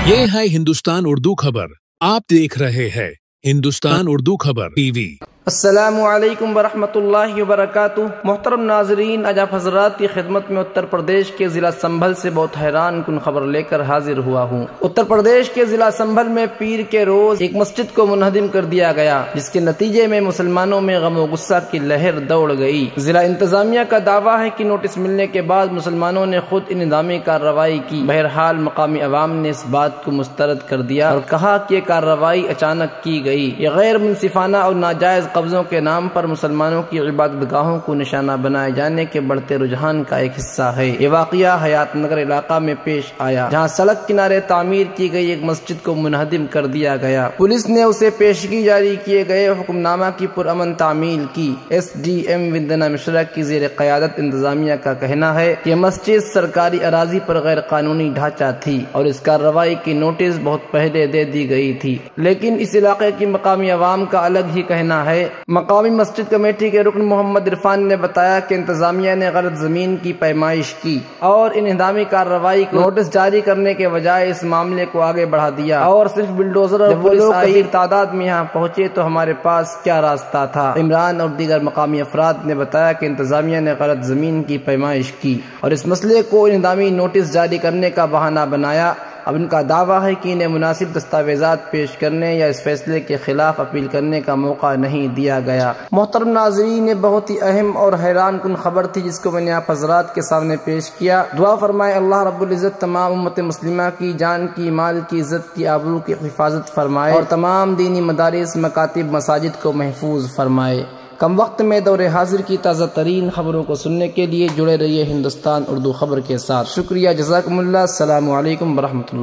ये है हिंदुस्तान उर्दू खबर। आप देख रहे हैं हिंदुस्तान उर्दू खबर टीवी। अस्सलामु अलैकुम वरहमतुल्लाहि वबरकातुह। मोहतरम नाजरीन, आज आप हजरात की खिदमत में उत्तर प्रदेश के जिला संभल से बहुत हैरान कुन खबर लेकर हाजिर हुआ हूँ। उत्तर प्रदेश के जिला संभल में पीर के रोज एक मस्जिद को मुनहदिम कर दिया गया, जिसके नतीजे में मुसलमानों में गम व गुस्सा की लहर दौड़ गई। जिला इंतजामिया का दावा है कि नोटिस मिलने के बाद मुसलमानों ने खुद इंतजामी कार्रवाई की। बहरहाल मकामी अवाम ने इस बात को मुस्तरद कर दिया और कहा कि ये कार्रवाई अचानक की गई। ये गैर मुनसिफाना और नाजायज कब्जों के नाम पर मुसलमानों की इबादतगाहों को निशाना बनाए जाने के बढ़ते रुझान का एक हिस्सा है। ये वाकया हयात नगर इलाका में पेश आया, जहां सड़क किनारे तामीर की गई एक मस्जिद को मुनहदिम कर दिया गया। पुलिस ने उसे पेशगी जारी किए गए हुक्मनामा की पुरअमन तामील की। SDM वंदना मिश्रा की ज़ेर क़यादत इंतजामिया का कहना है कि मस्जिद सरकारी अराजी पर गैर कानूनी ढांचा थी और इस कार्रवाई की नोटिस बहुत पहले दे दी गई थी, लेकिन इस इलाके की मकामी अवाम का अलग ही कहना है। मकामी मस्जिद कमेटी के रुकन मोहम्मद इरफान ने बताया कि इंतजामिया ने गलत जमीन की पैमाइश की और इन इंतजामी कार्रवाई को नोटिस जारी करने के बजाय इस मामले को आगे बढ़ा दिया और सिर्फ बिल्डोजर और पुलिस कई तादाद में यहाँ पहुंचे तो हमारे पास क्या रास्ता था। इमरान और दीगर मकामी अफराद ने बताया कि इंतजामिया ने गलत जमीन की पैमाइश की और इस मसले को इंतजामी नोटिस जारी करने का बहाना बनाया। अब इनका दावा है कि इन्हें मुनासिब दस्तावेजात पेश करने या इस फैसले के खिलाफ अपील करने का मौका नहीं दिया गया। मोहतरम नाज़रीन, ये बहुत ही अहम और हैरान कुन खबर थी जिसको मैंने आप हजरात के सामने पेश किया। दुआ फरमाए अल्लाह रब्बुल इज़्ज़त तमाम उम्मत मुस्लिमा की जान की, माल की, इज़्ज़त की, आबरू की हिफाजत फरमाए और तमाम दीनी मदारिस, मकातिब, मसाजिद को महफूज फरमाए। कम वक्त में दौरे हाजिर की ताज़ा तरीन खबरों को सुनने के लिए जुड़े रहिए हिंदुस्तान उर्दू खबर के साथ। शुक्रिया, जज़ाकुमुल्लाह। अस्सलामु अलैकुम वरहमतुल्लाह।